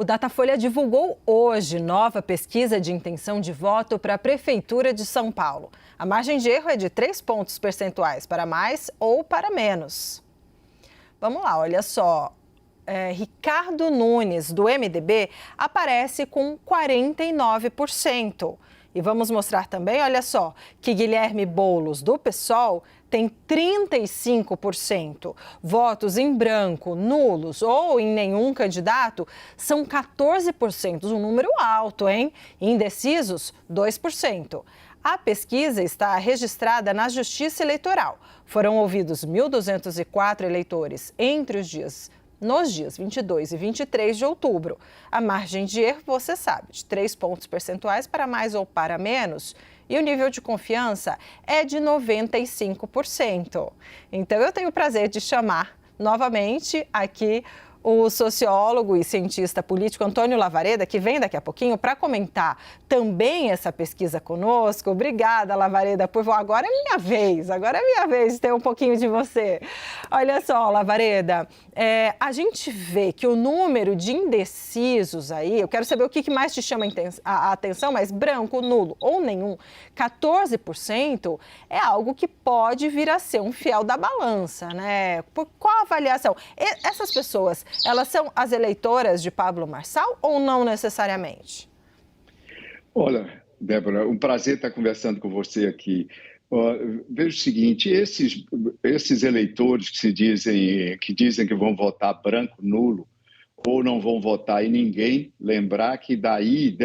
Datafolha divulgou hoje nova pesquisa de intenção de voto para a Prefeitura de São Paulo. A margem de erro é de 3 pontos percentuais para mais ou para menos. Vamos lá, olha só. Ricardo Nunes, do MDB, aparece com 49%. E vamos mostrar também, olha só, que Guilherme Boulos, do PSOL, tem 35%. Votos em branco, nulos ou em nenhum candidato são 14%, um número alto, hein? Indecisos, 2%. A pesquisa está registrada na Justiça Eleitoral. Foram ouvidos 1.204 eleitores nos dias 22 e 23 de outubro. A margem de erro, você sabe, de 3 pontos percentuais para mais ou para menos. E o nível de confiança é de 95%. Então, eu tenho o prazer de chamar novamente aqui o sociólogo e cientista político Antônio Lavareda, que vem daqui a pouquinho para comentar também essa pesquisa conosco. Obrigada, Lavareda, agora é minha vez de ter um pouquinho de você. Olha só, Lavareda, a gente vê que o número de indecisos aí, eu quero saber o que mais te chama a atenção, mas branco, nulo ou nenhum, 14% é algo que pode vir a ser um fiel da balança, né? Por qual a avaliação? Essas pessoas, elas são as eleitoras de Pablo Marçal ou não necessariamente? Olha, Débora, um prazer estar conversando com você aqui. Veja o seguinte, esses eleitores que dizem que vão votar branco, nulo, ou não vão votar em ninguém, lembrar que daí,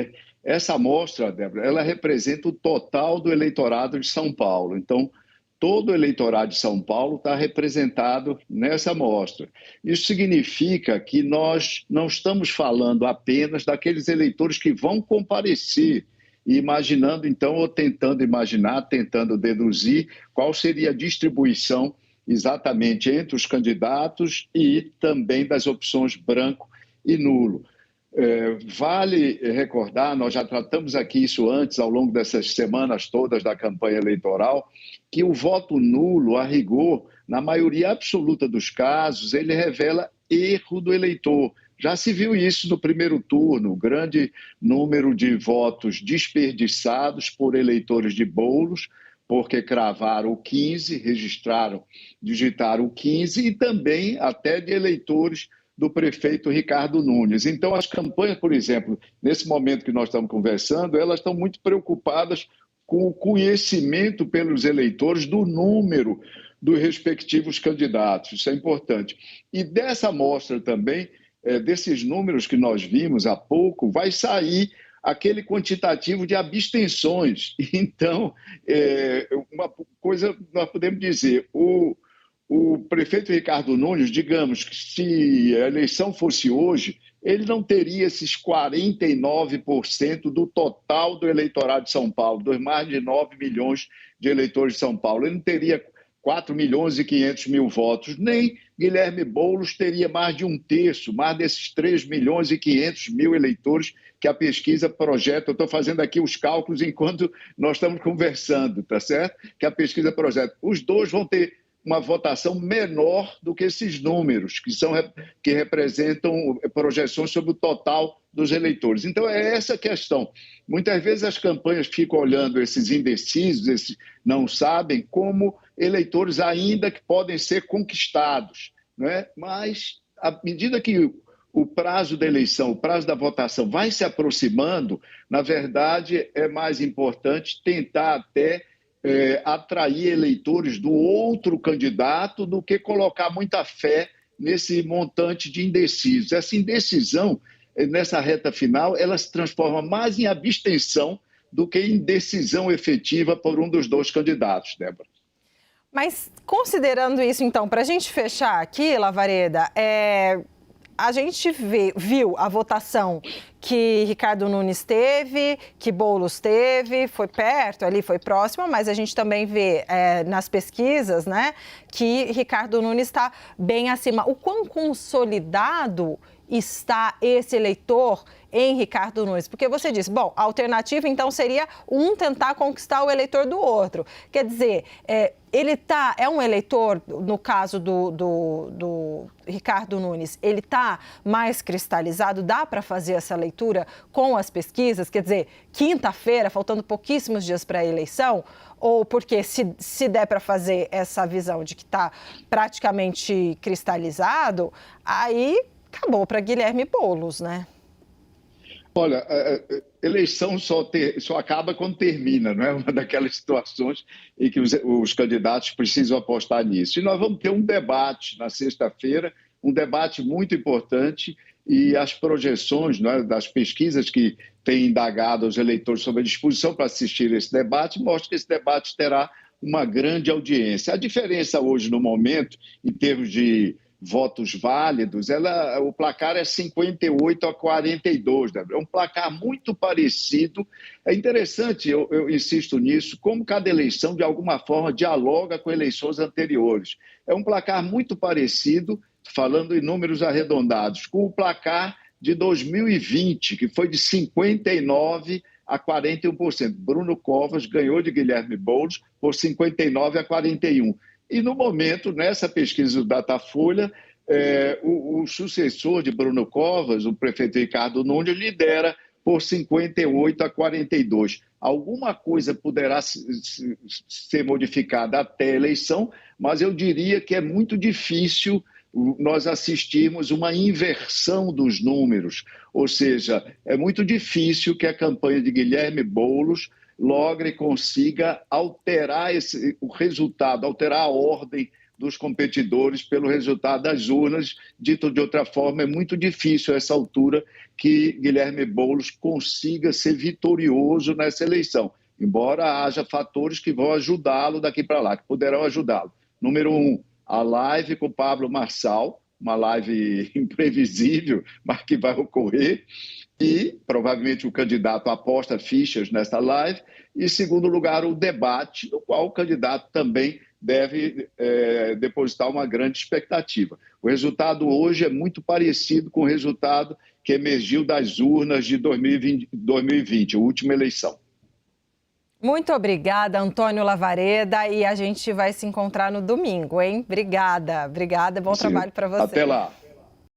essa amostra, Débora, ela representa o total do eleitorado de São Paulo. Então, todo o eleitorado de São Paulo está representado nessa amostra. Isso significa que nós não estamos falando apenas daqueles eleitores que vão comparecer, imaginando então, ou tentando imaginar, tentando deduzir qual seria a distribuição exatamente entre os candidatos e também das opções branco e nulo. Vale recordar, nós já tratamos aqui isso antes, ao longo dessas semanas todas da campanha eleitoral, que o voto nulo, a rigor, na maioria absoluta dos casos, ele revela erro do eleitor. Já se viu isso no primeiro turno, grande número de votos desperdiçados por eleitores de Boulos, porque cravaram o 15, digitaram o 15, e também até de eleitores do prefeito Ricardo Nunes. Então, as campanhas, por exemplo, nesse momento que nós estamos conversando, elas estão muito preocupadas com o conhecimento pelos eleitores do número dos respectivos candidatos. Isso é importante. E dessa amostra também, desses números que nós vimos há pouco, vai sair aquele quantitativo de abstenções. Então, uma coisa nós podemos dizer, o prefeito Ricardo Nunes, digamos que se a eleição fosse hoje, ele não teria esses 49% do total do eleitorado de São Paulo, dos mais de 9 milhões de eleitores de São Paulo. Ele não teria 4 milhões e 500 mil votos, nem Guilherme Boulos teria mais de um terço, mais desses 3 milhões e 500 mil eleitores que a pesquisa projeta. Eu estou fazendo aqui os cálculos enquanto nós estamos conversando, tá certo? Que a pesquisa projeta. Os dois vão ter uma votação menor do que esses números, que representam projeções sobre o total dos eleitores. Então, é essa a questão. Muitas vezes as campanhas ficam olhando esses indecisos, esses não sabem, como eleitores ainda que podem ser conquistados, né? Mas, à medida que o prazo da eleição, o prazo da votação vai se aproximando, na verdade, é mais importante tentar até atrair eleitores do outro candidato do que colocar muita fé nesse montante de indecisos. Essa indecisão, nessa reta final, ela se transforma mais em abstenção do que em decisão efetiva por um dos dois candidatos, Débora. Mas, considerando isso, então, para a gente fechar aqui, Lavareda, a gente viu a votação que Ricardo Nunes teve, que Boulos teve, foi perto ali, foi próximo, mas a gente também vê nas pesquisas, né, que Ricardo Nunes está bem acima. O quão consolidado está esse eleitor em Ricardo Nunes? Porque você disse, bom, a alternativa então seria um tentar conquistar o eleitor do outro. Quer dizer, ele é um eleitor, no caso do Ricardo Nunes, ele está mais cristalizado? Dá para fazer essa leitura com as pesquisas? Quer dizer, quinta-feira, faltando pouquíssimos dias para a eleição? Ou porque se der para fazer essa visão de que está praticamente cristalizado, aí acabou para Guilherme Boulos, né? Olha, a eleição só acaba quando termina, não é? Uma daquelas situações em que os candidatos precisam apostar nisso. E nós vamos ter um debate na sexta-feira, um debate muito importante, e as projeções, não é, das pesquisas que têm indagado os eleitores sobre a disposição para assistir esse debate mostram que esse debate terá uma grande audiência. A diferença hoje, no momento, em termos de votos válidos, o placar é 58-42, Débora. É um placar muito parecido. É interessante, eu insisto nisso, como cada eleição, de alguma forma, dialoga com eleições anteriores. É um placar muito parecido, falando em números arredondados, com o placar de 2020, que foi de 59-41%. Bruno Covas ganhou de Guilherme Boulos por 59-41%. E, no momento, nessa pesquisa do Datafolha, o sucessor de Bruno Covas, o prefeito Ricardo Nunes, lidera por 58-42. Alguma coisa poderá ser modificada até a eleição, mas eu diria que é muito difícil nós assistirmos uma inversão dos números. Ou seja, é muito difícil que a campanha de Guilherme Boulos logre e consiga alterar o resultado, alterar a ordem dos competidores pelo resultado das urnas. Dito de outra forma, é muito difícil a essa altura que Guilherme Boulos consiga ser vitorioso nessa eleição, embora haja fatores que vão ajudá-lo daqui para lá, que poderão ajudá-lo. Número 1, a live com o Pablo Marçal, uma live imprevisível, mas que vai ocorrer, e provavelmente o candidato aposta fichas nessa live. E, em segundo lugar, o debate, no qual o candidato também deve depositar uma grande expectativa. O resultado hoje é muito parecido com o resultado que emergiu das urnas de 2020, a última eleição. Muito obrigada, Antônio Lavareda, e a gente vai se encontrar no domingo, hein? Obrigada, bom trabalho para você. Até lá.